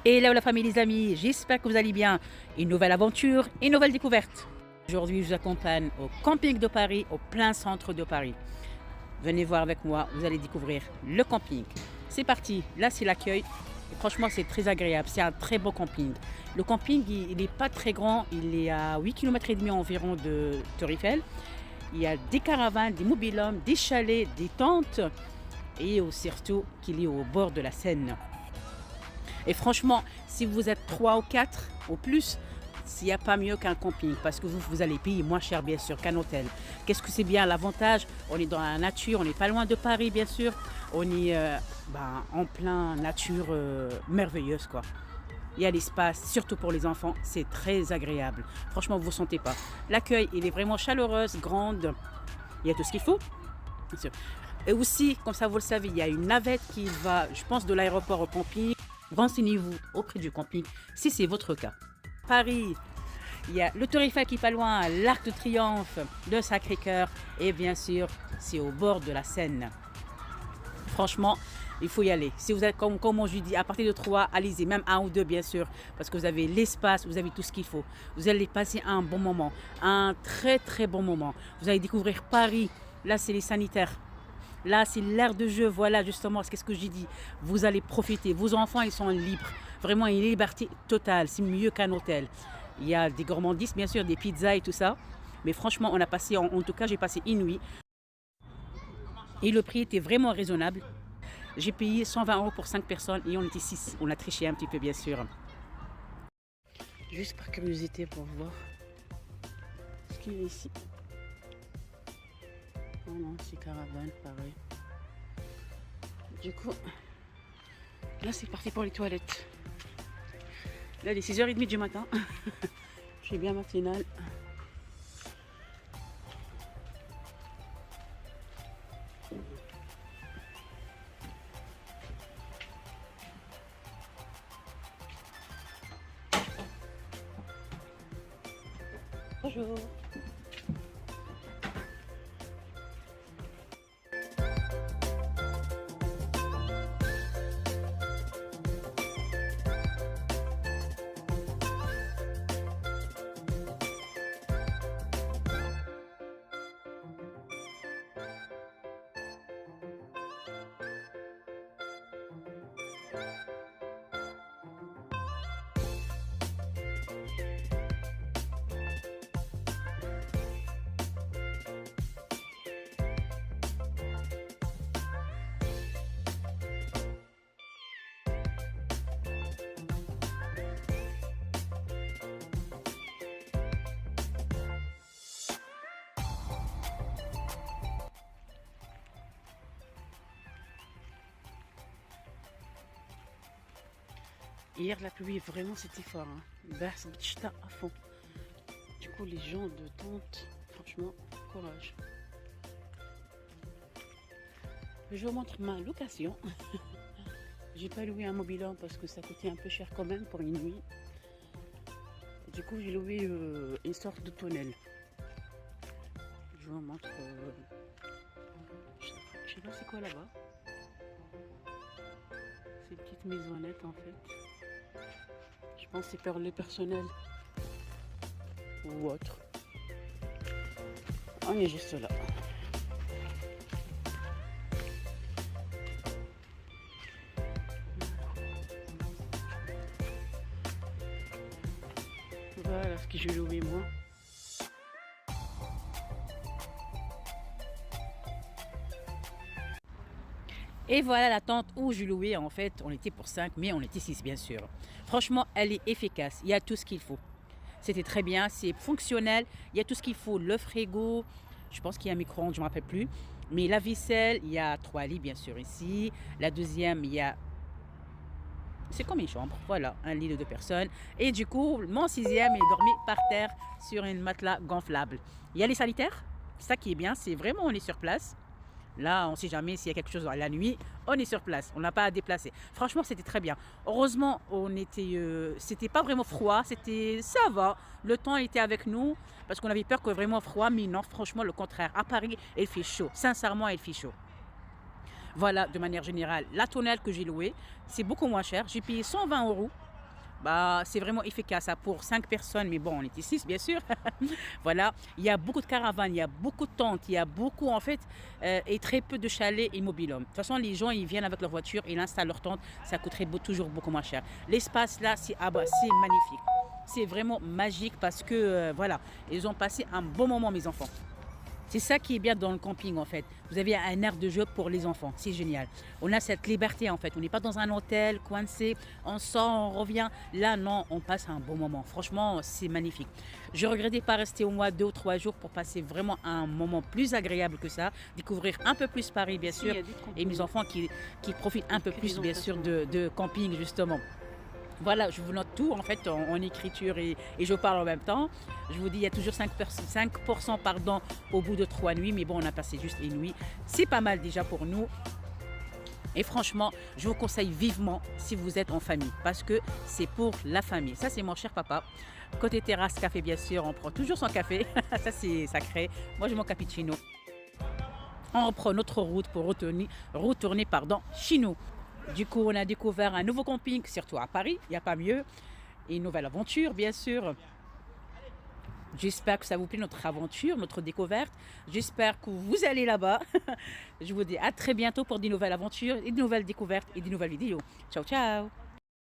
Et là, la famille, les amis, j'espère que vous allez bien. Une nouvelle aventure, une nouvelle découverte. Aujourd'hui, je vous accompagne au camping de Paris, au plein centre de Paris. Venez voir avec moi, vous allez découvrir le camping. C'est parti, là c'est l'accueil. Franchement, c'est très agréable, c'est un très beau camping. Le camping, il n'est pas très grand, il est à 8,5 km environ de Tour Eiffel. Il y a des caravanes, des mobil-homes, des chalets, des tentes et surtout qu'il est au bord de la Seine. Et franchement, si vous êtes 3 ou 4 ou plus, il n'y a pas mieux qu'un camping parce que vous allez payer moins cher bien sûr qu'un hôtel. Qu'est-ce que c'est bien l'avantage? On est dans la nature, on n'est pas loin de Paris bien sûr. On est en plein nature merveilleuse quoi. Il y a l'espace, surtout pour les enfants, c'est très agréable. Franchement, vous ne sentez pas. L'accueil, il est vraiment chaleureuse, grande. Il y a tout ce qu'il faut. Bien sûr. Et aussi, comme ça vous le savez, il y a une navette qui va, je pense, de l'aéroport au camping. Renseignez-vous auprès du camping si c'est votre cas. Paris, il y a le Tour Eiffel qui est pas loin, l'Arc de Triomphe, le Sacré-Cœur et bien sûr, c'est au bord de la Seine. Franchement, il faut y aller. Si vous êtes comme je dis, à partir de 3, allez-y, même 1 ou 2 bien sûr, parce que vous avez l'espace, vous avez tout ce qu'il faut. Vous allez passer un bon moment, un très très bon moment. Vous allez découvrir Paris, là c'est les sanitaires. Là, c'est l'air de jeu, voilà justement, qu'est-ce que j'ai dit. Vous allez profiter, vos enfants, ils sont libres. Vraiment, une liberté totale, c'est mieux qu'un hôtel. Il y a des gourmandises, bien sûr, des pizzas et tout ça. Mais franchement, on a passé, en tout cas, j'ai passé une nuit. Et le prix était vraiment raisonnable. J'ai payé 120 € pour 5 personnes et on était 6. On a triché un petit peu, bien sûr. Juste par curiosité pour voir ce qu'il y a ici. Oh non, c'est caravane, pareil. Du coup, là c'est parti pour les toilettes. Là il est 6h30 du matin. Je suis bien matinale. Bonjour. Hier, la pluie, vraiment, c'était fort. J'étais à fond. Du coup, les gens de tente, franchement, courage. Je vous montre ma location. J'ai pas loué un mobil-home parce que ça coûtait un peu cher quand même pour une nuit. Du coup, j'ai loué une sorte de tonnelle. Je vous montre. Je sais pas c'est quoi là-bas. C'est une petite maisonnette en fait. Je pense que c'est pour le personnel ou autre. On est juste là. Voilà ce que j'ai loué moi. Et voilà la tente où je louais. En fait, on était pour 5, mais on était 6 bien sûr. Franchement, elle est efficace. Il y a tout ce qu'il faut. C'était très bien, c'est fonctionnel. Il y a tout ce qu'il faut. Le frigo, je pense qu'il y a un micro-ondes, je ne me rappelle plus. Mais la vaisselle, il y a 3 lits bien sûr ici. La deuxième, il y a... C'est comme une chambre, voilà, un lit de 2 personnes. Et du coup, mon 6e, il dormait par terre sur une matelas gonflable. Il y a les sanitaires, ça qui est bien, c'est vraiment on est sur place. Là, on ne sait jamais s'il y a quelque chose la nuit, on est sur place, on n'a pas à déplacer. Franchement, c'était très bien. Heureusement, c'était pas vraiment froid, ça va. Le temps était avec nous parce qu'on avait peur que vraiment froid, mais non, franchement, le contraire. À Paris, il fait chaud. Sincèrement, il fait chaud. Voilà, de manière générale, la tonnelle que j'ai louée, c'est beaucoup moins cher. J'ai payé 120 €. Bah, c'est vraiment efficace hein, pour 5 personnes, mais bon, on était 6 bien sûr. Voilà, il y a beaucoup de caravanes, il y a beaucoup de tentes, il y a beaucoup en fait et très peu de chalets et mobil-homes. De toute façon, les gens ils viennent avec leur voiture, ils installent leur tente, ça coûterait toujours beaucoup moins cher. L'espace là, c'est ah bah, c'est magnifique. C'est vraiment magique parce que voilà, ils ont passé un bon moment mes enfants. C'est ça qui est bien dans le camping en fait. Vous avez un aire de jeu pour les enfants, c'est génial. On a cette liberté en fait. On n'est pas dans un hôtel coincé, on sort, on revient. Là non, on passe un bon moment. Franchement, c'est magnifique. Je regrettais pas rester au moins 2 ou 3 jours pour passer vraiment un moment plus agréable que ça, découvrir un peu plus Paris bien sûr, et mes enfants qui profitent un peu plus bien sûr de camping justement. Voilà, je vous note tout en fait en écriture et je parle en même temps. Je vous dis, il y a toujours 5% pardon, au bout de 3 nuits, mais bon, on a passé juste une nuit. C'est pas mal déjà pour nous. Et franchement, je vous conseille vivement si vous êtes en famille, parce que c'est pour la famille. Ça, c'est mon cher papa. Côté terrasse, café, bien sûr, on prend toujours son café. Ça, c'est sacré. Moi, j'ai mon cappuccino. On reprend notre route pour retourner chez nous. Du coup, on a découvert un nouveau camping, surtout à Paris, il n'y a pas mieux. Et une nouvelle aventure, bien sûr. J'espère que ça vous plaît, notre aventure, notre découverte. J'espère que vous allez là-bas. Je vous dis à très bientôt pour des nouvelles aventures, et de nouvelles découvertes et de nouvelles vidéos. Ciao, ciao!